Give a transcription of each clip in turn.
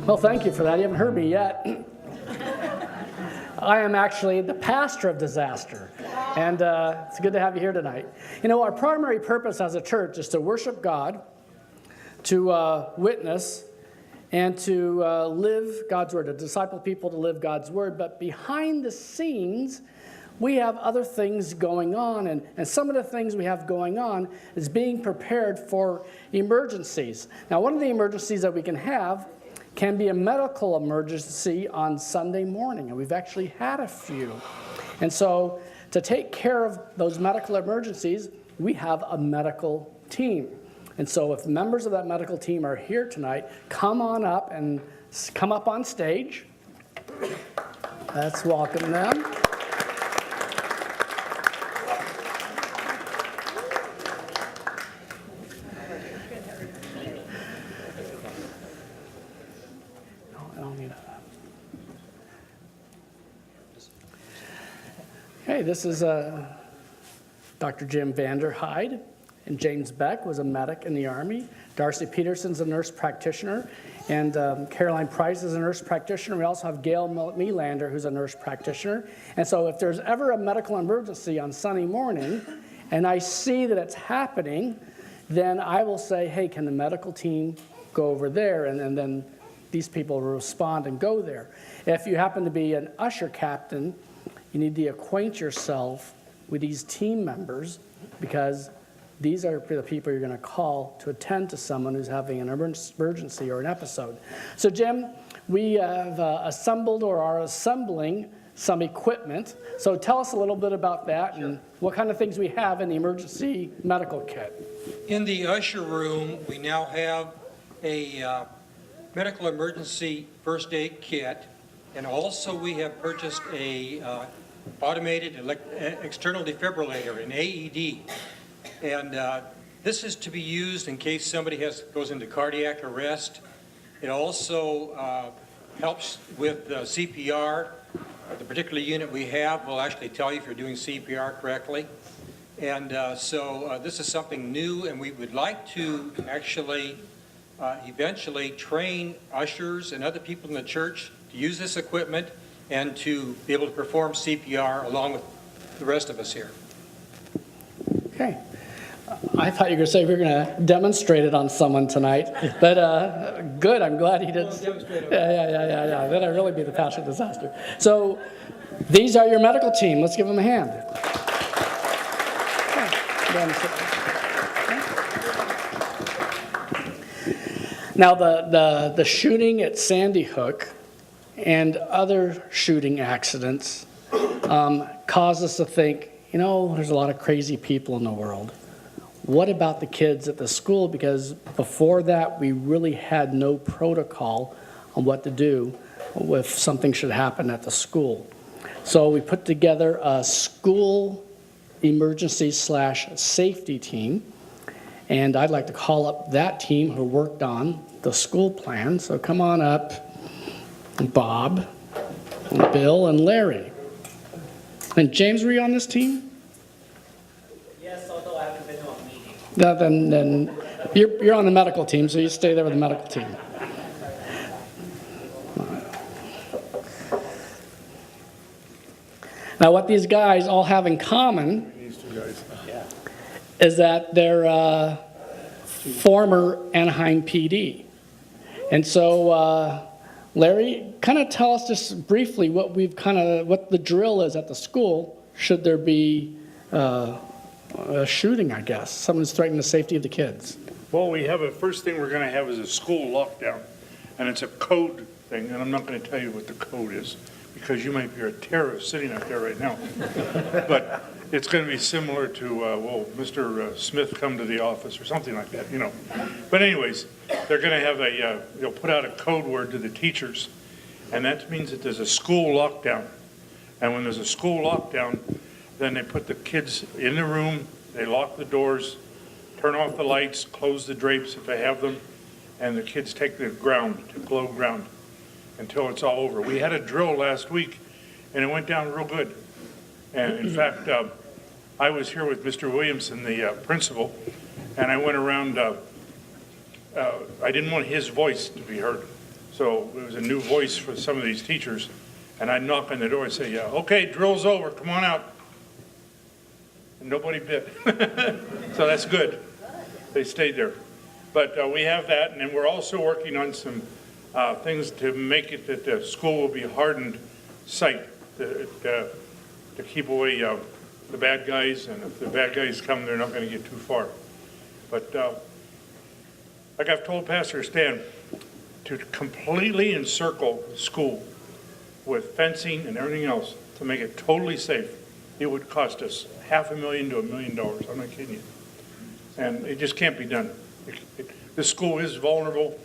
Well, thank you for that. You haven't heard me yet. I am actually the pastor of Disaster, and it's good to have you here tonight. You know, our primary purpose as a church is to worship God, to witness, and to live God's Word, to disciple people to live God's Word. But behind the scenes, we have other things going on, and some of the things we have going on is being prepared for emergencies. Now, one of the emergencies that we can be a medical emergency on Sunday morning, and we've actually had a few. And so to take care of those medical emergencies, we have a medical team. And so if members of that medical team are here tonight, come on up and come up on stage. Let's welcome them. Hey, this is Dr. Jim Vanderhyde, and James Beck was a medic in the Army. Darcy Peterson's a nurse practitioner, and Caroline Price is a nurse practitioner. We also have Gail Melander, who's a nurse practitioner. And so if there's ever a medical emergency on Sunday morning, and I see that it's happening, then I will say, hey, can the medical team go over there? And then these people will respond and go there. If you happen to be an usher captain, you need to acquaint yourself with these team members, because these are the people you're going to call to attend to someone who's having an emergency or an episode. So, Jim, we have assembled or are assembling some equipment. So tell us a little bit about that. Sure. And what kind of things we have in the emergency medical kit. In the usher room, we now have a medical emergency first aid kit, and also we have purchased a automated external defibrillator, an AED. And this is to be used in case somebody goes into cardiac arrest. It also helps with CPR. The particular unit we have will actually tell you if you're doing CPR correctly. And so this is something new, and we would like to actually eventually train ushers and other people in the church to use this equipment and to be able to perform CPR along with the rest of us here. Okay. I thought you were going to say we were going to demonstrate it on someone tonight, but good. I'm glad he did. Yeah. Then I'd really be the pastor of Disaster. So these are your medical team. Let's give them a hand. Now the shooting at Sandy Hook and other shooting accidents cause us to think, you know, there's a lot of crazy people in the world. What about the kids at the school? Because before that, we really had no protocol on what to do if something should happen at the school. So we put together a school emergency/safety team, and I'd like to call up that team who worked on the school plan. So come on up. Bob, Bill, and Larry. And James, were you on this team? Yes, although I haven't been to a meeting. Then you're on the medical team, so you stay there with the medical team. Now, what these guys all have in common is that they're former Anaheim PD. And so Larry, kind of tell us just briefly what the drill is at the school should there be a shooting, I guess. Someone's threatening the safety of the kids. Well, we have first thing we're going to have is a school lockdown, and it's a code thing, and I'm not going to tell you what the code is because you might be a terrorist sitting out there right now. But it's going to be similar to, Mr. Smith come to the office or something like that, you know. But anyways, they're going to have they'll put out a code word to the teachers, and that means that there's a school lockdown. And when there's a school lockdown, then they put the kids in the room, they lock the doors, turn off the lights, close the drapes if they have them, and the kids take the ground, to below ground, until it's all over. We had a drill last week, and it went down real good. And in fact, I was here with Mr. Williamson, the principal, and I went around, I didn't want his voice to be heard. So it was a new voice for some of these teachers. And I'd knock on the door and say, yeah, okay, drill's over, come on out. And nobody bit. So that's good. They stayed there. But we have that, and then we're also working on some things to make it that the school will be a hardened site to keep away the bad guys, and if the bad guys come, they're not going to get too far. But like I've told Pastor Stan, to completely encircle the school with fencing and everything else to make it totally safe, it would cost us $500,000 to $1 million. I'm not kidding you. And it just can't be done. This school is vulnerable,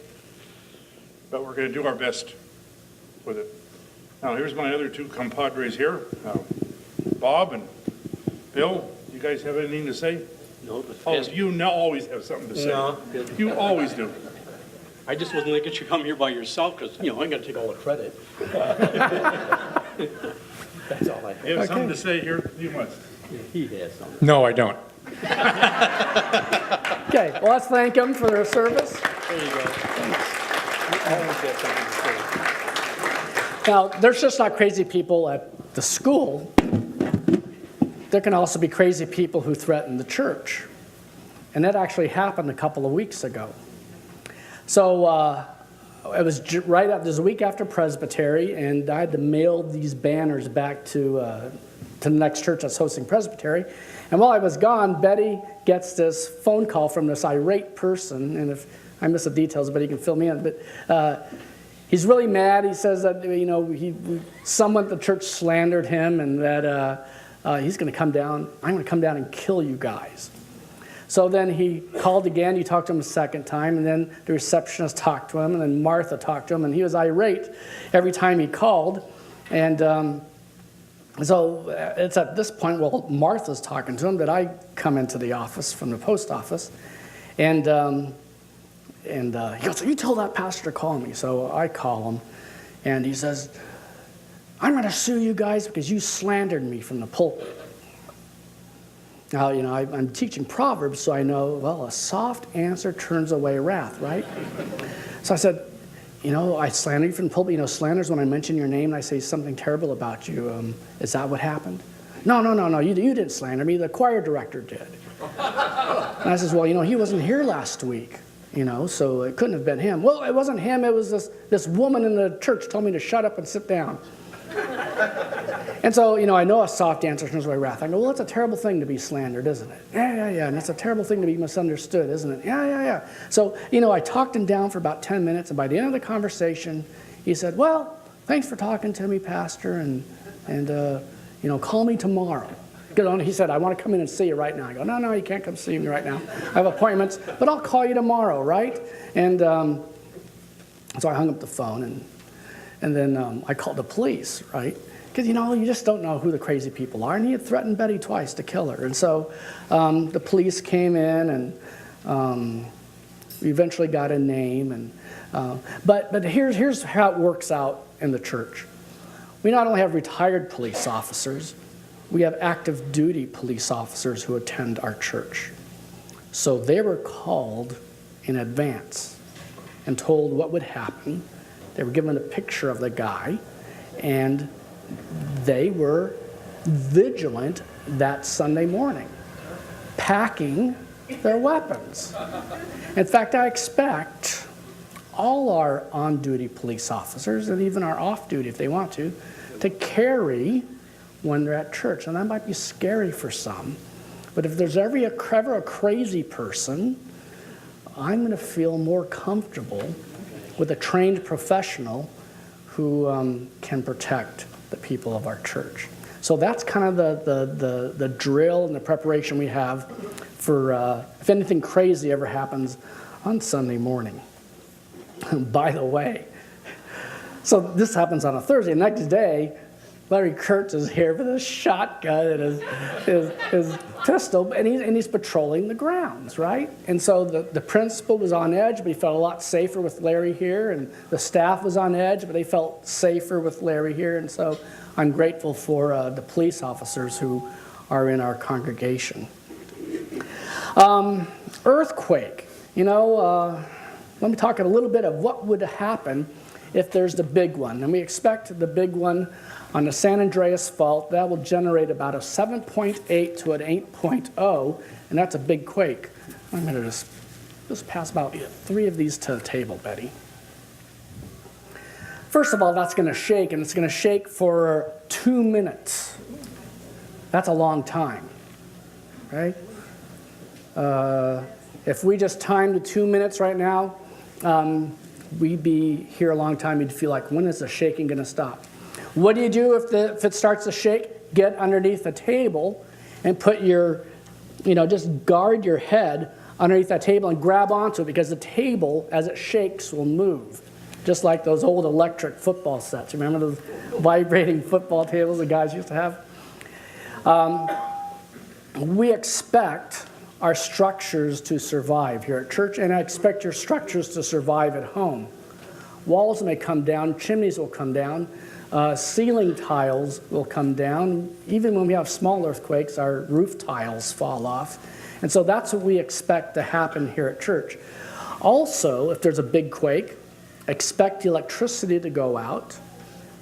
but we're going to do our best with it. Now, here's my other two compadres here, Bob and Bill. You guys have anything to say? No, Oh, you now always have something to say. No. You always do. I just wasn't going to get you come here by yourself because, I'm going to take all the credit. That's all I have. You have something to say here? You must. He has something. No, I don't. Okay, well, let's thank them for their service. There you go. I always have something to say. Now, there's just not crazy people at the school. There can also be crazy people who threaten the church. And that actually happened a couple of weeks ago. So it was there's a week after Presbytery, and I had to mail these banners back to the next church that's hosting Presbytery. And while I was gone, Betty gets this phone call from this irate person, and if I miss the details, but he can fill me in. But he's really mad. He says that someone at the church slandered him, and that he's going to come down. I'm going to come down and kill you guys. So then he called again. He talked to him a second time, and then the receptionist talked to him, and then Martha talked to him, and he was irate every time he called. And so it's at this point, while Martha's talking to him, that I come into the office from the post office, and he goes, "You tell that pastor to call me." So I call him, and he says, "I'm going to sue you guys because you slandered me from the pulpit." Now, I'm teaching Proverbs, so I know, well, a soft answer turns away wrath, right? So I said, I slander you from the pulpit. Slander's when I mention your name and I say something terrible about you. Is that what happened? No, you didn't slander me. The choir director did. And I says, well, he wasn't here last week, so it couldn't have been him. Well, it wasn't him. It was this woman in the church told me to shut up and sit down. And so, I know a soft answer turns away wrath. I go, well, it's a terrible thing to be slandered, isn't it? Yeah. And it's a terrible thing to be misunderstood, isn't it? Yeah. So, I talked him down for about 10 minutes, and by the end of the conversation, he said, well, thanks for talking to me, Pastor, and call me tomorrow. He said, I want to come in and see you right now. I go, no, you can't come see me right now. I have appointments, but I'll call you tomorrow, right? And so I hung up the phone, and then I called the police, right? Because, you just don't know who the crazy people are. And he had threatened Betty twice to kill her. And so the police came in, and we eventually got a name. But here's how it works out in the church. We not only have retired police officers, we have active duty police officers who attend our church. So they were called in advance and told what would happen. They were given a picture of the guy, and they were vigilant that Sunday morning, packing their weapons. In fact, I expect all our on-duty police officers, and even our off-duty if they want to carry when they're at church. And that might be scary for some, but if there's ever a crazy person, I'm going to feel more comfortable with a trained professional who can protect the people of our church. So that's kind of the drill and the preparation we have for if anything crazy ever happens on Sunday morning. By the way, so this happens on a Thursday. The next day, Larry Kurtz is here with his shotgun and his pistol, and he's patrolling the grounds, right? And so the principal was on edge, but he felt a lot safer with Larry here, and the staff was on edge, but they felt safer with Larry here. And so I'm grateful for the police officers who are in our congregation. Earthquake. Let me talk a little bit of what would happen if there's the big one. And we expect the big one on the San Andreas Fault, that will generate about a 7.8 to an 8.0, and that's a big quake. I'm going to just pass about 3 of these to the table, Betty. First of all, that's going to shake, and it's going to shake for 2 minutes. That's a long time, right? If we just timed the 2 minutes right now, we'd be here a long time. You'd feel like, when is the shaking going to stop? What do you do if it starts to shake? Get underneath the table and put your, just guard your head underneath that table and grab onto it, because the table, as it shakes, will move. Just like those old electric football sets. Remember those vibrating football tables the guys used to have? We expect our structures to survive here at church, and I expect your structures to survive at home. Walls may come down, chimneys will come down, ceiling tiles will come down. Even when we have small earthquakes, our roof tiles fall off. And so that's what we expect to happen here at church. Also, if there's a big quake, expect the electricity to go out,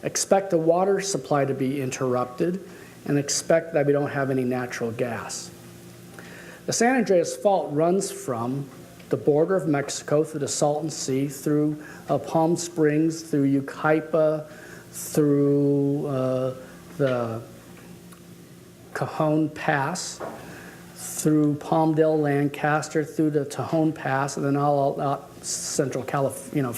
expect the water supply to be interrupted, and expect that we don't have any natural gas. The San Andreas Fault runs from the border of Mexico through the Salton Sea, through Palm Springs, through Yucaipa, through the Cajon Pass, through Palmdale, Lancaster, through the Tejon Pass, and then all out Central California,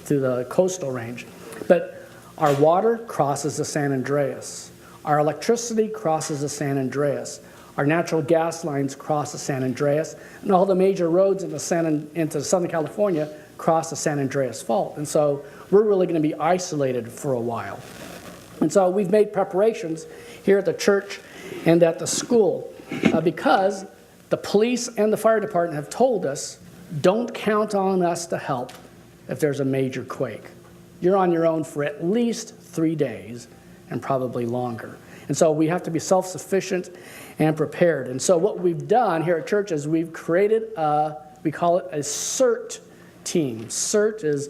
through the coastal range. But our water crosses the San Andreas. Our electricity crosses the San Andreas. Our natural gas lines cross the San Andreas, and all the major roads into Southern California cross the San Andreas Fault. And so we're really going to be isolated for a while. And so we've made preparations here at the church and at the school because the police and the fire department have told us, don't count on us to help if there's a major quake. You're on your own for at least 3 days and probably longer. And so we have to be self-sufficient and prepared. And so what we've done here at church is we've created, we call it a Cert Team. Cert is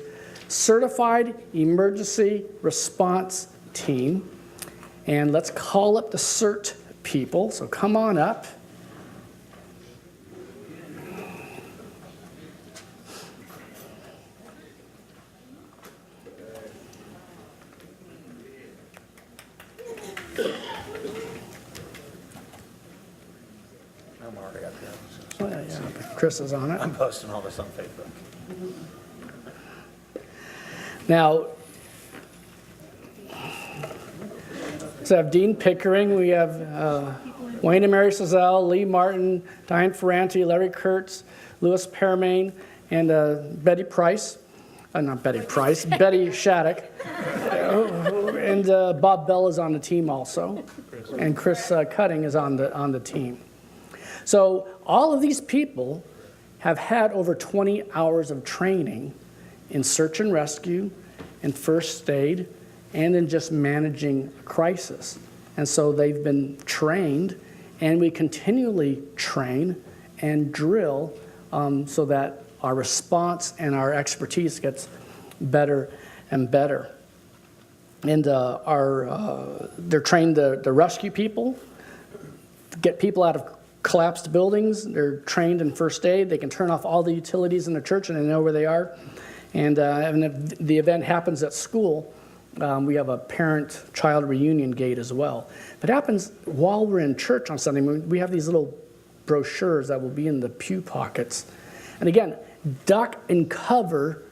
Certified Emergency Response Team. And let's call up the Cert people. So come on up. I'm already up there. Chris is on it. I'm posting all this on Facebook. Now, so I have Dean Pickering, we have Wayne and Mary Sazelle, Lee Martin, Diane Ferranti, Larry Kurtz, Louis Permain, and Betty Price. Not Betty Price, Betty Shattuck. And Bob Bell is on the team also. And Chris Cutting is on the team. So all of these people have had over 20 hours of training in search and rescue, in first aid, and in just managing a crisis. And so they've been trained, and we continually train and drill so that our response and our expertise gets better and better. And they're trained to rescue people, get people out of collapsed buildings. They're trained in first aid. They can turn off all the utilities in the church and they know where they are. And if the event happens at school, we have a parent-child reunion gate as well. If it happens while we're in church on Sunday, we have these little brochures that will be in the pew pockets. And again, duck and cover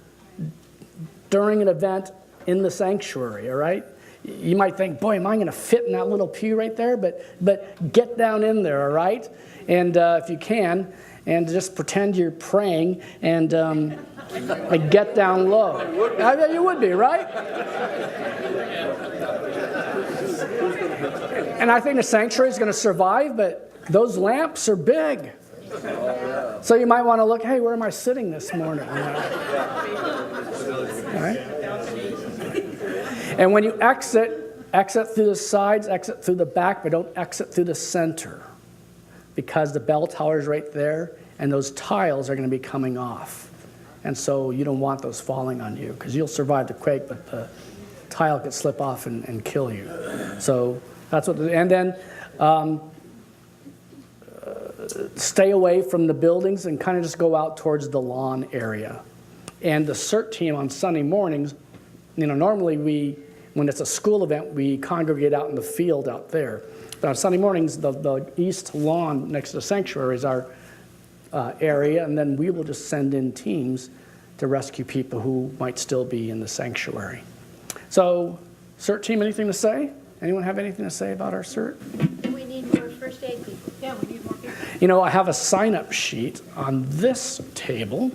during an event in the sanctuary, all right? You might think, boy, am I going to fit in that little pew right there? But get down in there, all right? And if you can, and just pretend you're praying and get down low. I bet you would be, right? And I think the sanctuary is going to survive, but those lamps are big. So you might want to look, hey, where am I sitting this morning? All right? And when you exit through the sides, exit through the back, but don't exit through the center because the bell tower is right there and those tiles are going to be coming off. And so you don't want those falling on you because you'll survive the quake, but the tile could slip off and kill you. So that's what, and then stay away from the buildings and kind of just go out towards the lawn area. And the CERT team on Sunday mornings, normally when it's a school event, we congregate out in the field out there. But on Sunday mornings, the east lawn next to the sanctuary is our area, and then we will just send in teams to rescue people who might still be in the sanctuary. So, CERT team, anything to say? Anyone have anything to say about our CERT? We need more first aid people. Yeah, we need more people. I have a sign-up sheet on this table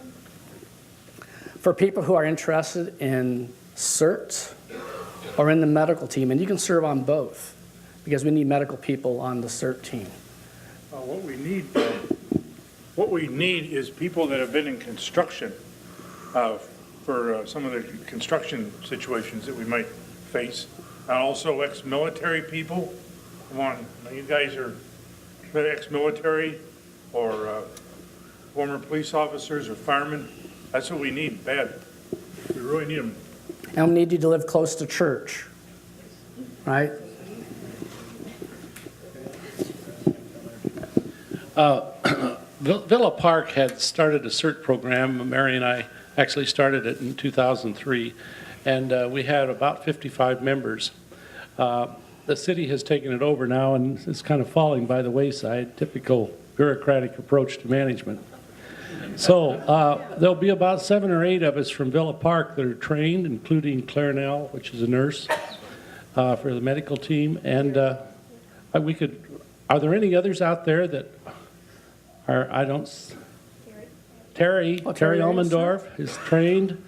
for people who are interested in CERT or in the medical team, and you can serve on both because we need medical people on the CERT team. What we need is people that have been in construction for some of the construction situations that we might face. And also ex-military people. Come on, you guys are ex-military or former police officers or firemen. That's what we need bad. We really need them. And we need you to live close to church, right? Villa Park had started a CERT program. Mary and I actually started it in 2003, and we had about 55 members. The city has taken it over now, and it's kind of falling by the wayside, typical bureaucratic approach to management. So there'll be about 7 or 8 of us from Villa Park that are trained, including Claire Nell, which is a nurse for the medical team. And are there any others out there that are, Terry Elmendorf is trained,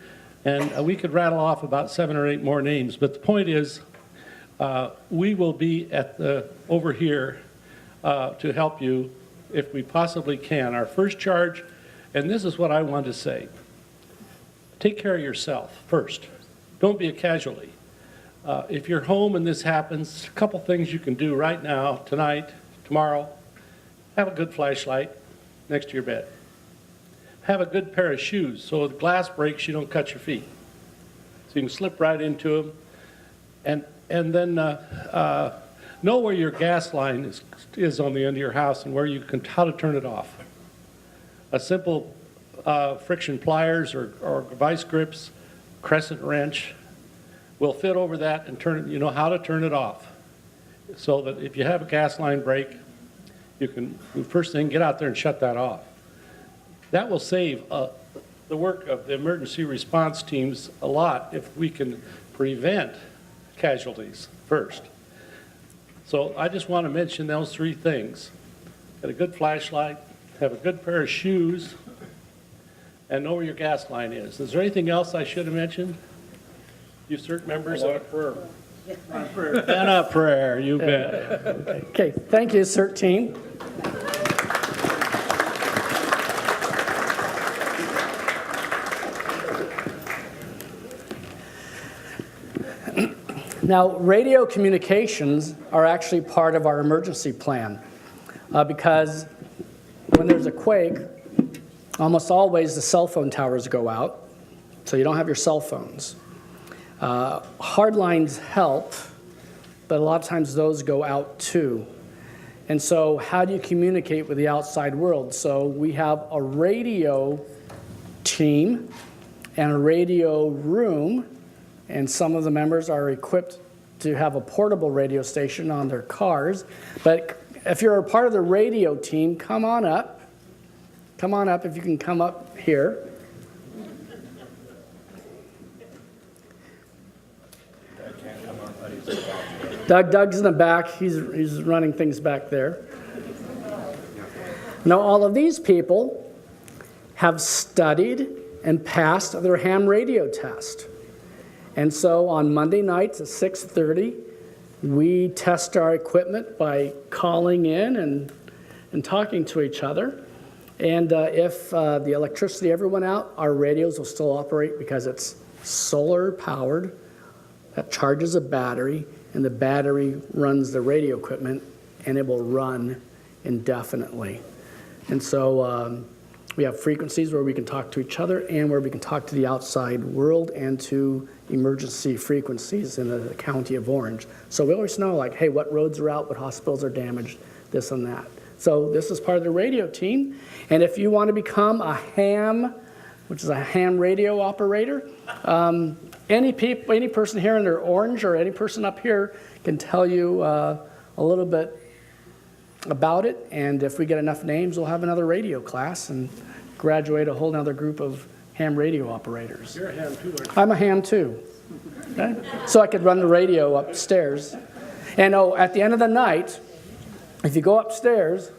and we could rattle off about 7 or 8 more names. But the point is, we will be over here to help you if we possibly can. Our first charge, and this is what I want to say, take care of yourself first. Don't be a casualty. If you're home and this happens, a couple things you can do right now, tonight, tomorrow. Have a good flashlight next to your bed. Have a good pair of shoes so if the glass breaks, you don't cut your feet. So you can slip right into them. And then know where your gas line is on the end of your house and how to turn it off. A simple friction pliers or vice grips, crescent wrench will fit over that and you know how to turn it off. So that if you have a gas line break, you can, first thing, get out there and shut that off. That will save the work of the emergency response teams a lot if we can prevent casualties first. So I just want to mention those 3 things. Get a good flashlight, have a good pair of shoes, and know where your gas line is. Is there anything else I should have mentioned? You CERT members? A prayer. And a prayer, you bet. Okay, thank you, CERT team. Now, radio communications are actually part of our emergency plan because when there's a quake, almost always the cell phone towers go out, so you don't have your cell phones. Hard lines help, but a lot of times those go out too. And so how do you communicate with the outside world? So we have a radio team and a radio room, and some of the members are equipped to have a portable radio station on their cars. But if you're a part of the radio team, come on up. Come on up if you can come up here. Doug's in the back. He's running things back there. Now, all of these people have studied and passed their ham radio test. And so on Monday nights at 6:30, we test our equipment by calling in and talking to each other. And if the electricity ever went out, our radios will still operate because it's solar powered. That charges a battery, and the battery runs the radio equipment, and it will run indefinitely. And so We have frequencies where we can talk to each other and where we can talk to the outside world and to emergency frequencies in the county of Orange. So we always know, like, hey, what roads are out, what hospitals are damaged, this and that. So this is part of the radio team. And if you want to become a ham, which is a ham radio operator, any person here in Orange or any person up here can tell you a little bit about it. And if we get enough names, we'll have another radio class and graduate a whole other group of ham radio operators. You're a ham too, aren't you? I'm a ham too. Okay? So I could run the radio upstairs. And at the end of the night, if you go upstairs,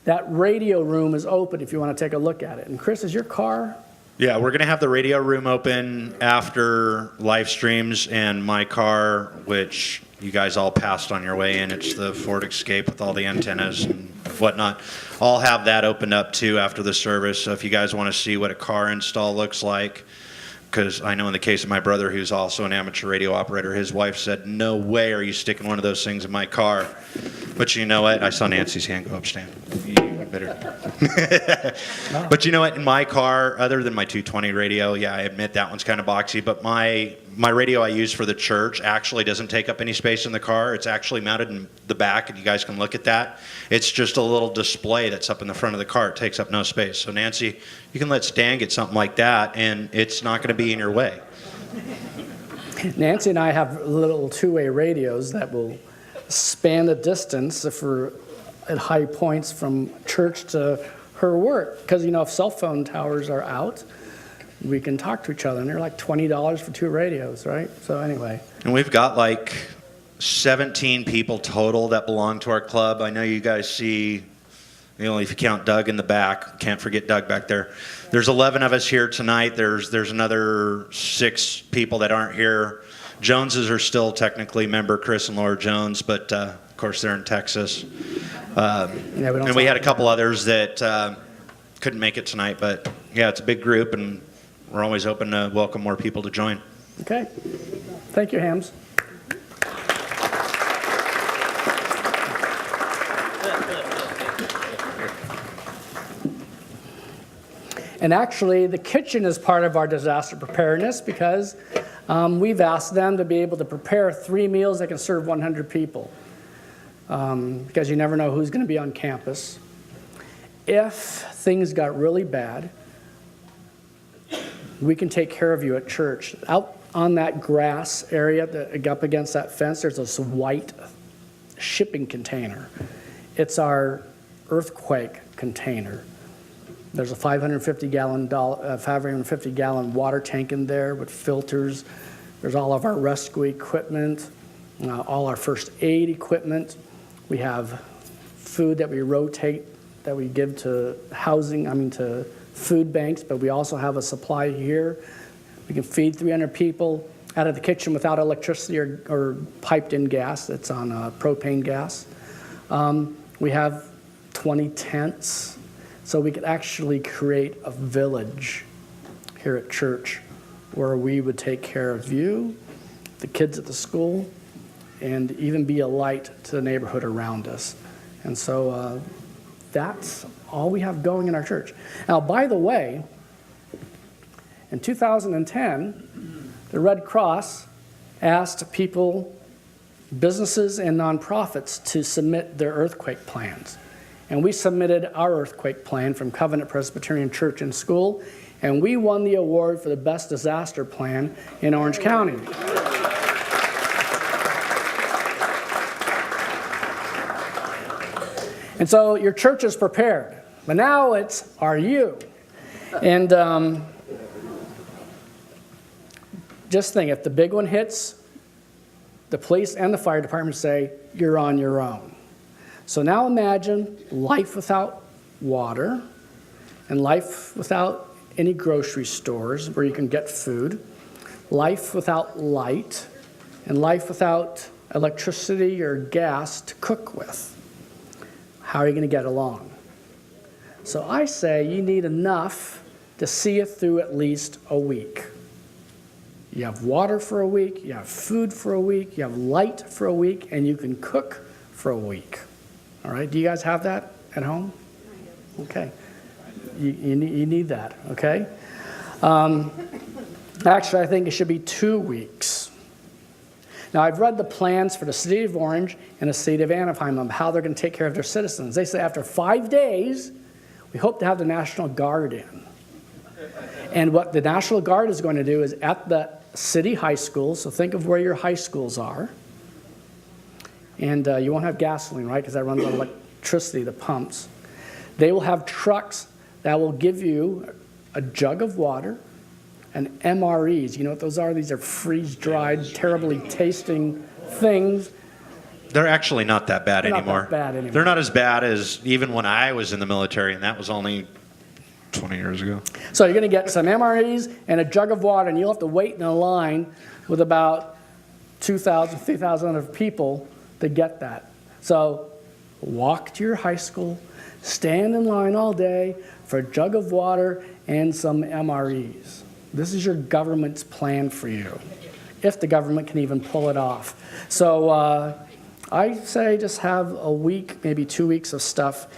that radio room is open if you want to take a look at it. And Chris, is your car? Yeah, we're going to have the radio room open after live streams, and my car, which you guys all passed on your way in, it's the Ford Escape with all the antennas and whatnot. I'll have that opened up too after the service. So if you guys want to see what a car install looks like, because I know in the case of my brother, who's also an amateur radio operator, his wife said, "No way are you sticking one of those things in my car." But you know what? I saw Nancy's hand go up, Stan. You better. But you know what? In my car, other than my 220 radio, yeah, I admit that one's kind of boxy, but my radio I use for the church actually doesn't take up any space in the car. It's actually mounted in the back, and you guys can look at that. It's just a little display that's up in the front of the car. It takes up no space. So Nancy, you can let Stan get something like that, and it's not going to be in your way. Nancy and I have little two-way radios that will span the distance if we're at high points from church to her work. Because, if cell phone towers are out, we can talk to each other. And they're like $20 for two radios, right? So anyway. And we've got like 17 people total that belong to our club. I know you guys see, if you count Doug in the back, can't forget Doug back there. There's 11 of us here tonight. There's another 6 people that aren't here. Joneses are still technically member Chris and Laura Jones, but of course they're in Texas. And we had a couple others that couldn't make it tonight, but yeah, it's a big group, and we're always open to welcome more people to join. Okay. Thank you, Hams. And actually, the kitchen is part of our disaster preparedness because we've asked them to be able to prepare 3 meals that can serve 100 people. Because you never know who's going to be on campus. If things got really bad, we can take care of you at church. Out on that grass area, up against that fence, there's this white shipping container. It's our earthquake container. There's a 550-gallon water tank in there with filters. There's all of our rescue equipment, all our first aid equipment. We have food that we rotate, that we give to to food banks, but we also have a supply here. We can feed 300 people out of the kitchen without electricity or piped-in gas. It's on propane gas. We have 20 tents, so we could actually create a village here at church where we would take care of you, the kids at the school, and even be a light to the neighborhood around us. And so that's all we have going in our church. Now, by the way, in 2010, the Red Cross asked people, businesses and nonprofits, to submit their earthquake plans. And we submitted our earthquake plan from Covenant Presbyterian Church and School, and we won the award for the best disaster plan in Orange County. And so your church is prepared, but now are you? And just think, if the big one hits, the police and the fire department say, you're on your own. So now imagine life without water, and life without any grocery stores where you can get food, life without light, and life without electricity or gas to cook with. How are you going to get along? So I say you need enough to see it through at least a week. You have water for a week, you have food for a week, you have light for a week, and you can cook for a week. All right, do you guys have that at home? Okay. you need that, okay? Actually, I think it should be 2 weeks. Now, I've read the plans for the city of Orange and the city of Anaheim on how they're going to take care of their citizens. They say after 5 days, we hope to have the National Guard in. And what the National Guard is going to do is at the city high schools, so think of where your high schools are, and you won't have gasoline, right, because that runs on electricity, the pumps. They will have trucks that will give you a jug of water and MREs. You know what those are? These are freeze-dried, terribly tasting things. They're actually not that bad They're anymore. not that bad anymore. They're not as bad as even when I was in the military, and that was only 20 years ago. So you're going to get some MREs and a jug of water, and you'll have to wait in a line with about 2,000, 3,000 other people to get that. So walk to your high school, stand in line all day for a jug of water and some MREs. This is your government's plan for you, if the government can even pull it off. So I say just have a week, maybe 2 weeks of stuff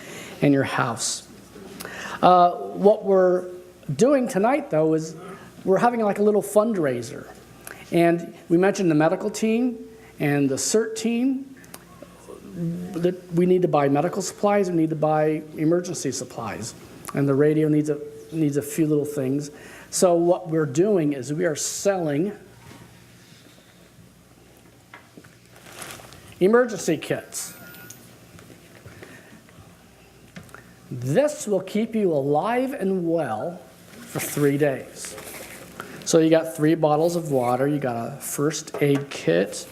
in your house. What we're doing tonight, though, is we're having like a little fundraiser. And we mentioned the medical team and the Cert Team. That we need to buy medical supplies, we need to buy emergency supplies. And the radio needs a few little things. So what we're doing is we are selling emergency kits. This will keep you alive and well for 3 days. So you got 3 bottles of water, you got a first aid kit,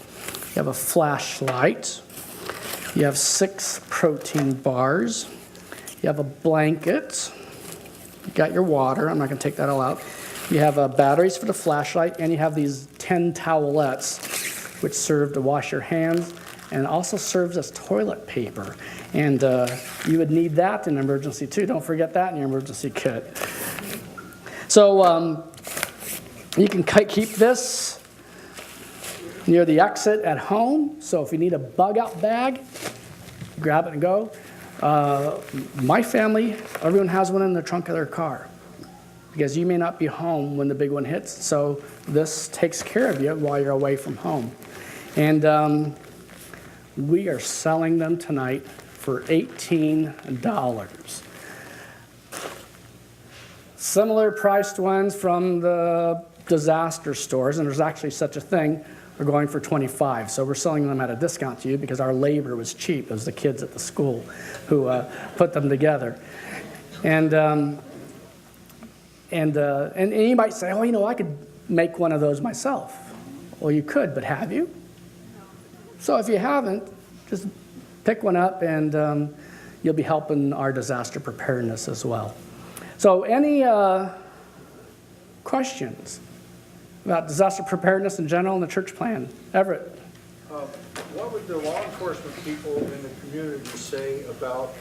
you have a flashlight, you have 6 protein bars, you have a blanket, you got your water, I'm not going to take that all out. You have batteries for the flashlight, and you have these 10 towelettes, which serve to wash your hands, and also serves as toilet paper. And you would need that in an emergency too. Don't forget that in your emergency kit. So you can keep this near the exit at home. So if you need a bug out bag, grab it and go. My family, everyone has one in the trunk of their car because you may not be home when the big one hits. So this takes care of you while you're away from home. And we are selling them tonight for $18. Similar priced ones from the disaster stores, and there's actually such a thing, are going for $25. So we're selling them at a discount to you because our labor was cheap. It was the kids at the school who put them together. And you might say, oh, you know, I could make one of those myself. Well, you could, but have you? So if you haven't, just pick one up and you'll be helping our disaster preparedness as well. So any questions about disaster preparedness in general and the church plan? Everett? What would the law enforcement people in the community say about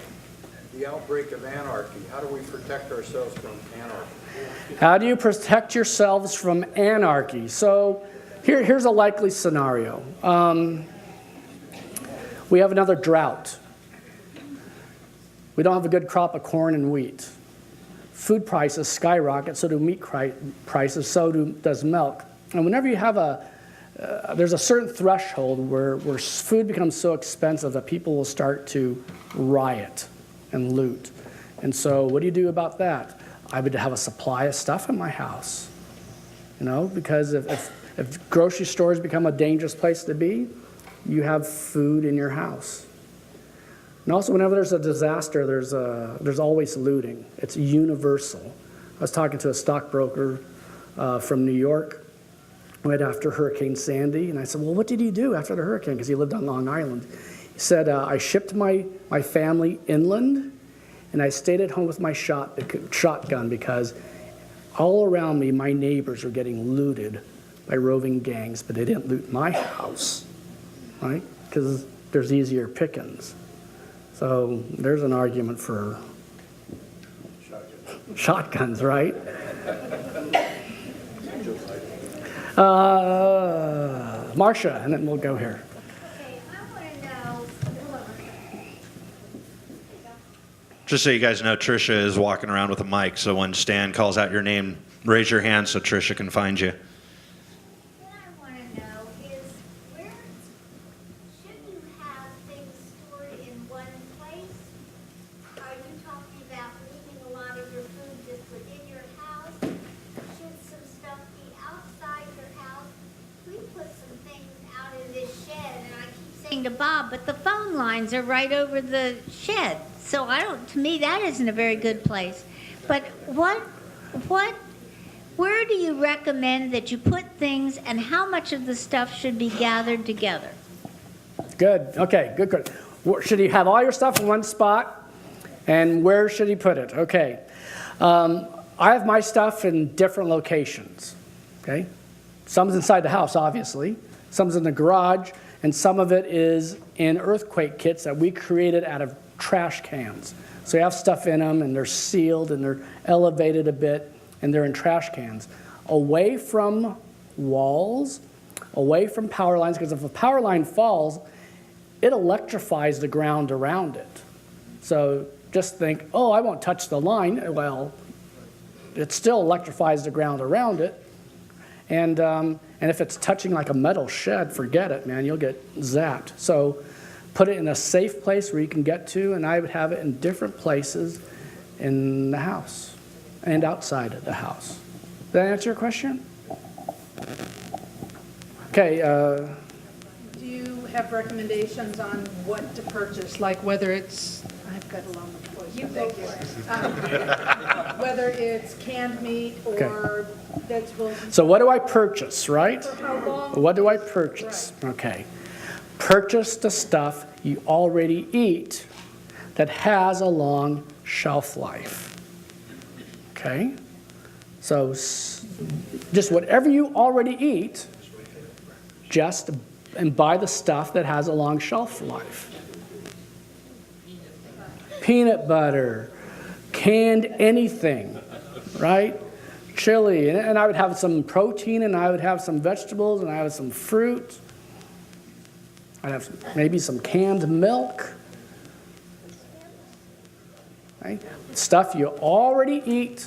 the outbreak of anarchy? How do we protect ourselves from anarchy? How do you protect yourselves from anarchy? So here's a likely scenario. We have another drought. We don't have a good crop of corn and wheat. Food prices skyrocket, so do meat prices, so does milk. And whenever you have there's a certain threshold where food becomes so expensive that people will start to riot and loot. And so what do you do about that? I would have a supply of stuff in my house, you know, because if grocery stores become a dangerous place to be, you have food in your house. And also, whenever there's a disaster, there's always looting. It's universal. I was talking to a stockbroker from New York right after Hurricane Sandy, and I said, well, what did you do after the hurricane? Because he lived on Long Island. He said, I shipped my family inland, and I stayed at home with my shotgun because all around me, my neighbors were getting looted by roving gangs, but they didn't loot my house, right? Because there's easier pickings. So there's an argument for shotguns, right? Marcia, and then we'll go here. Okay, I want to know. Just so you guys know, Trisha is walking around with a mic, so when Stan calls out your name, raise your hand so Trisha can find you. What I want to know is where should you have things stored in one place? Are you talking about leaving a lot of your food just within your house? Should some stuff be outside your house? We put some things out in this shed, and I keep saying to Bob, but the phone lines are right over the shed. So to me, that isn't a very good place. But where do you recommend that you put things, and how much of the stuff should be gathered together? Good. Okay, good. Should he have all your stuff in one spot? And where should he put it? Okay. I have my stuff in different locations. Okay. Some's inside the house, obviously. Some's in the garage, and some of it is in earthquake kits that we created out of trash cans. So you have stuff in them, and they're sealed, and they're elevated a bit, and they're in trash cans. Away from walls, away from power lines, because if a power line falls, it electrifies the ground around it. So just think, oh, I won't touch the line. Well, it still electrifies the ground around it. And if it's touching like a metal shed, forget it, man, you'll get zapped. So put it in a safe place where you can get to, and I would have it in different places in the house and outside of the house. Did that answer your question? Okay. Do you have recommendations on what to purchase, like whether it's, I've got a long voice, thank you. Whether it's canned meat or vegetables? So what do I purchase, right? For how long? What do I purchase? Right. Okay. Purchase the stuff you already eat that has a long shelf life. Okay? So just whatever you already eat, and buy the stuff that has a long shelf life. Peanut butter, canned anything, right? Chili, and I would have some protein, and I would have some vegetables, and I would have some fruit. I'd have maybe some canned milk. Right? Stuff you already eat,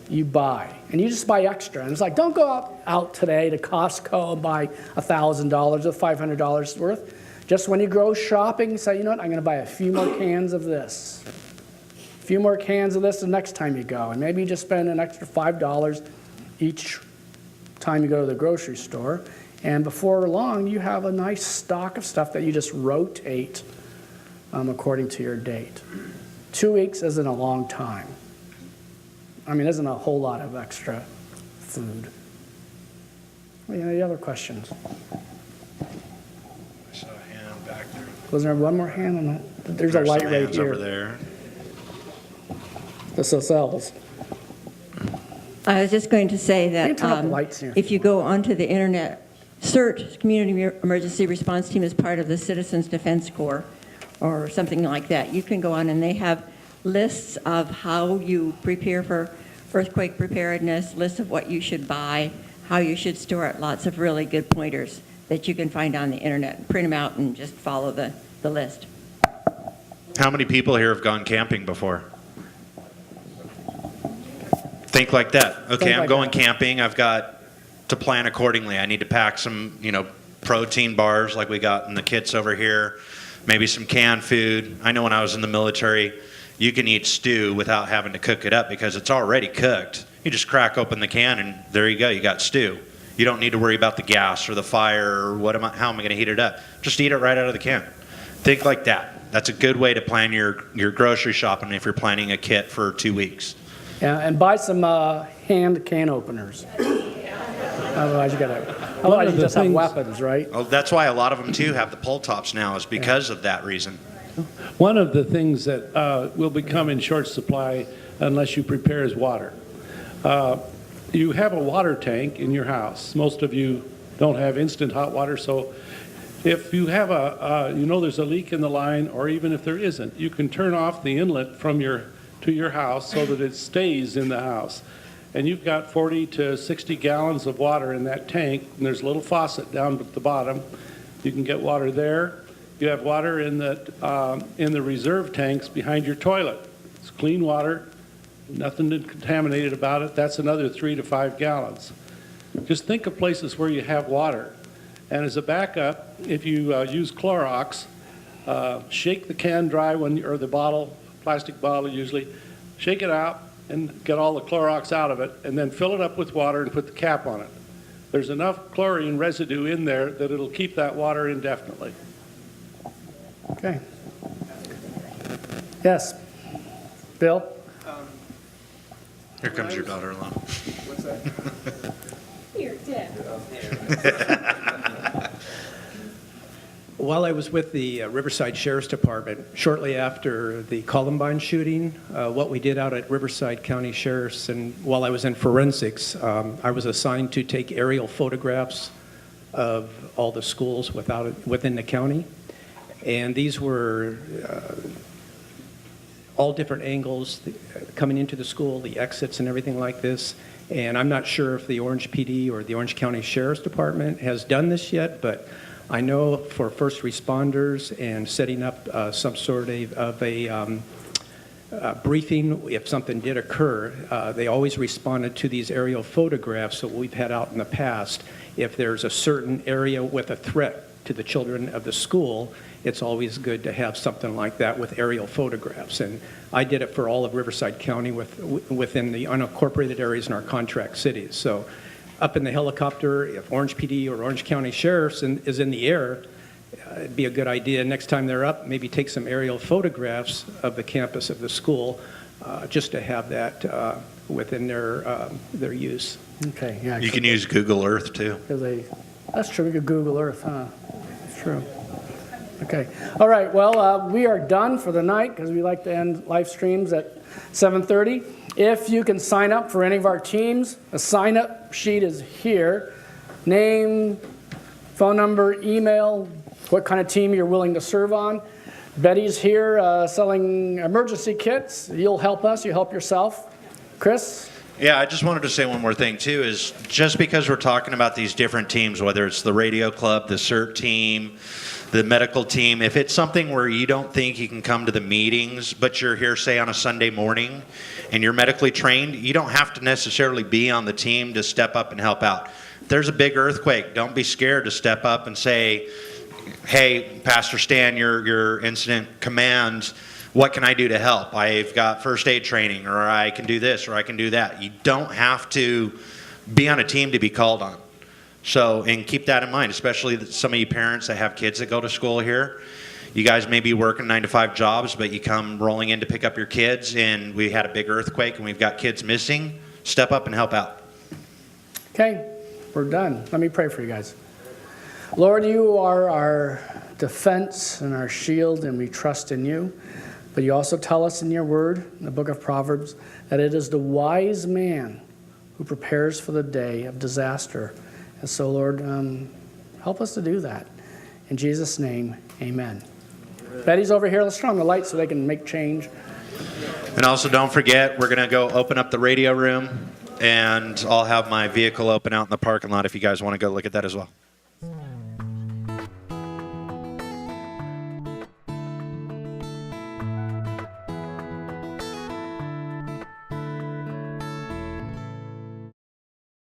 you buy. And you just buy extra. And it's like, don't go out today to Costco and buy $1,000 or $500 worth. Just when you go shopping, say, you know what, I'm going to buy a few more cans of this. A few more cans of this the next time you go. And maybe you just spend an extra $5 each time you go to the grocery store. And before long, you have a nice stock of stuff that you just rotate according to your date. 2 weeks isn't a long time. I mean, isn't a whole lot of extra food. Any other questions? I saw a hand back there. Was there one more hand on that? There's a light right here. Over there. The cells. I was just going to say You can that turn off the lights here. if you go onto the internet, CERT, Community Emergency Response Team, is part of the Citizens Defense Corps or something like that. You can go on and they have lists of how you prepare for earthquake preparedness, lists of what you should buy, how you should store it, lots of really good pointers that you can find on the internet. Print them out and just follow the list. How many people here have gone camping before? Think like that. Okay, Think I'm like going that. camping. I've got to plan accordingly. I need to pack some, protein bars like we got in the kits over here, maybe some canned food. I know when I was in the military, you can eat stew without having to cook it up because it's already cooked. You just crack open the can and there you go, you got stew. You don't need to worry about the gas or the fire or how am I going to heat it up. Just eat it right out of the can. Think like that. That's a good way to plan your grocery shopping if you're planning a kit for 2 weeks. Yeah, and buy some hand can openers. Otherwise, you just have weapons, right? Well, that's why a lot of them too have the pull tops now, is because of that reason. One of the things that will become in short supply unless you prepare is water. You have a water tank in your house. Most of you don't have instant hot water, so if you have there's a leak in the line, or even if there isn't, you can turn off the inlet to your house so that it stays in the house. And you've got 40 to 60 gallons of water in that tank, and there's a little faucet down at the bottom. You can get water there. You have water in the reserve tanks behind your toilet. It's clean water, nothing contaminated about it. That's another 3 to 5 gallons. Just think of places where you have water. And as a backup, if you use Clorox, shake the can dry or the bottle, plastic bottle usually, shake it out and get all the Clorox out of it, and then fill it up with water and put the cap on it. There's enough chlorine residue in there that it'll keep that water indefinitely. Okay. Yes. Bill? Here comes your daughter-in-law. What's that? Here, Deb. While I was with the Riverside Sheriff's Department, shortly after the Columbine shooting, what we did out at Riverside County Sheriff's, and while I was in forensics, I was assigned to take aerial photographs of all the schools within the county. And these were all different angles coming into the school, the exits and everything like this. And I'm not sure if the Orange PD or the Orange County Sheriff's Department has done this yet, but I know for first responders and setting up some sort of a briefing if something did occur, they always responded to these aerial photographs that we've had out in the past. If there's a certain area with a threat to the children of the school, it's always good to have something like that with aerial photographs. And I did it for all of Riverside County within the unincorporated areas in our contract cities. So up in the helicopter, if Orange PD or Orange County Sheriff's is in the air, it'd be a good idea next time they're up, maybe take some aerial photographs of the campus of the school, just to have that within their use. Okay, yeah. You can use Google Earth too. That's true, we could Google Earth, huh? That's true. Okay, all right, well, we are done for the night because we like to end live streams at 7:30. If you can sign up for any of our teams, a sign-up sheet is here. Name, phone number, email, what kind of team you're willing to serve on. Betty's here selling emergency kits. You'll help us, you help yourself. Chris? Yeah, I just wanted to say one more thing too, is just because we're talking about these different teams, whether it's the radio club, the Cert Team, the medical team, if it's something where you don't think you can come to the meetings, but you're here, say, on a Sunday morning, and you're medically trained, you don't have to necessarily be on the team to step up and help out. If there's a big earthquake, don't be scared to step up and say, hey, Pastor Stan, your incident command, what can I do to help? I've got first aid training, or I can do this, or I can do that. You don't have to be on a team to be called on. So, and keep that in mind, especially some of you parents that have kids that go to school here. You guys may be working 9-to-5 jobs, but you come rolling in to pick up your kids, and we had a big earthquake, and we've got kids missing. Step up and help out. Okay, we're done. Let me pray for you guys. Lord, you are our defense and our shield, and we trust in you. But you also tell us in your word, in the book of Proverbs, that it is the wise man who prepares for the day of disaster. And so, Lord, help us to do that. In Jesus' name, amen. Betty's over here. Let's turn on the lights so they can make change. And also, don't forget, we're going to go open up the radio room, and I'll have my vehicle open out in the parking lot if you guys want to go look at that as well.